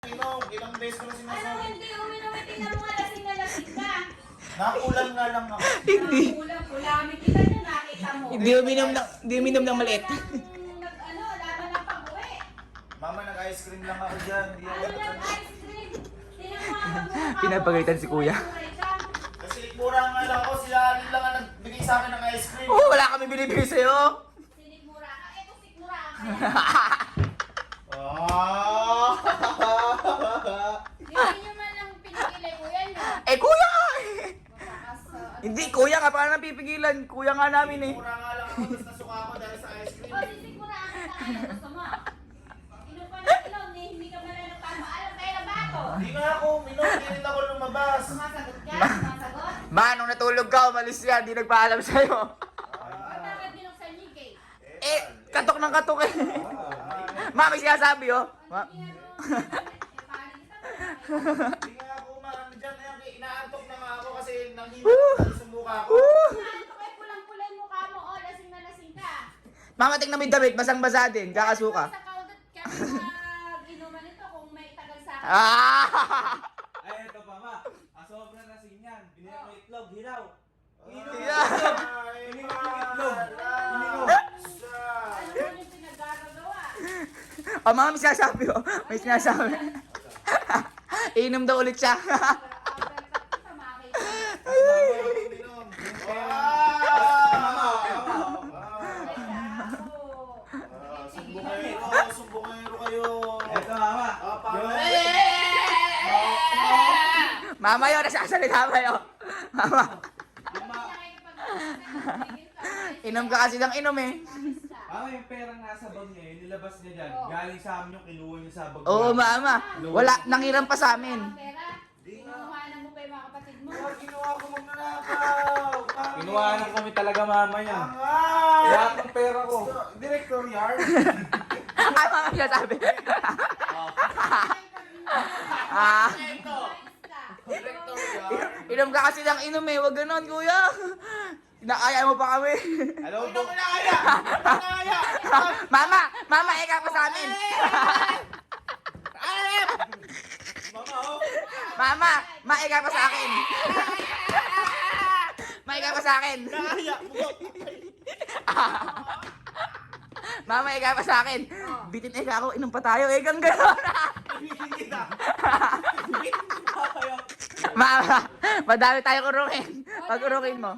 Ilang beses ko na Ano sinasabi. hindi, uminom at tingnan mo nga lasing na lasing ka. Nakulang nga lang ako. Kulang, kita niya, nakita mo. Hindi uminom ng maliit. Ano, laban ng pag-uwi. Mama, nag-ice cream lang ako dyan. Hindi ako Ano lang, ice cream. Tingnan mo nga pag-uwi. Pinapagalitan si kuya. Kasi mura nga lang ako. Sila lang ang nagbigay sa akin ng ice cream. Oo, wala kami binibigay sa'yo. Sinikmura ka. Eto, sikmura ka. Hindi niyo man lang pinigilay kuya niyo. Eh, kuya nga eh. Matakas, Hindi, kuya nga. Paano napipigilan? Kuya nga namin eh. Mura nga lang ako. Tapos nasuka ako dahil sa ice cream. O, sisikmura ka sa kanya. Gusto mo. Inom pa ng inom, hindi ka pala nagpapaalam. Kaya ba ito? Hindi nga ako. Hindi rin ako lumabas. Sumasagot ka? Sumasagot? Ma, nung natulog ka, umalis yan. Di nagpaalam sa'yo. O, bakit binuksan niyo yung cake? Eh, katok ng katok eh. Ma, may sinasabi oh. Ma. Hindi nga ako umaano dyan. Inaantok na nga ako kasi nanghihintay sa mukha ko. Pulang-pulay mukha mo, o, lasing na lasing ka. Mama, tingnan mo yung damit. Basang-basa din. Kakasuka. Sa kaundat kami inuman ito kung may tagal sa akin. Ah! Ay, ito pa ma. Sobrang lasing yan. Binili mo itlog, hilaw. Yeah. Ay, Itlog. Ano mo yung pinagagagawa? Oh, mama, may sinasabi oh. May sinasabi. Inom daw ulit siya. Sumbongero kayo. Ito mama. Mama yun, nasasalita ba yun? Mama, inom ka kasi ng inom eh. Mama, yung perang nasa bag niya, yung nilabas niya dyan. Galing sa amin yung kinuha niya sa bag niya. Oo, mama. Wala, nangiram pa sa amin. Inuhanan mo pa yung mga kapatid mo. Ginawa ko magnanakaw. Kinuha kami talaga mama niya. Angal! Lahat ng pera ko. Director yard. Ay, mama, sinasabi. Ah, Director yard. inom ka kasi ng inom eh. Huwag ganon, kuya. Nakaya mo pa kami. Hello, Ano ko nakaya? Nakaya! Mama, ikaw pa sa amin. Mama, oh. Mama, ikaw pa sa akin. Ikaw pa sa akin. Nakaya! Mama, ikaw pa sa akin. Bitin ako, inom pa tayo. Kang ganon. Mama, madami tayo kurungin. Pag-urungin mo.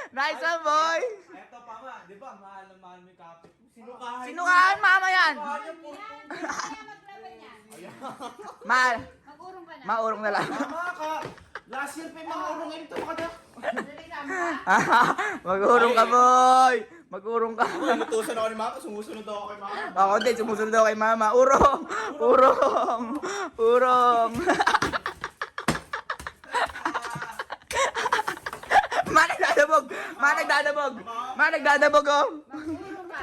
Nice one, boy. Ito pa ma, di ba? Mahal na mahal mo yung kapit. Sinukahan. Sinukahan, mama yan. Kaya maglaban yan. Mahal. Mag-urong ka na. Maurong na lang. Tama ka! Last year pa yung mga urungin ito ka na. Dali ka mo. Mag-urong ka, boy. Mag-urong ka. Inutusan ako ni Mama, sumusunod ako kay Mama. Ako din, sumusunod daw kay mama. Urong! Urong! Urong! Ma, nagdadabog! Ma, nagdadabog! Ma, nagdadabog, oh! Mag-urong ka.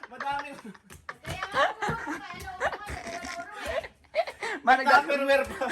Madami. Kaya nga, urong ka. Ano, urong ka. Wala urong eh. Ma, nagdadabog! Tupperware pa.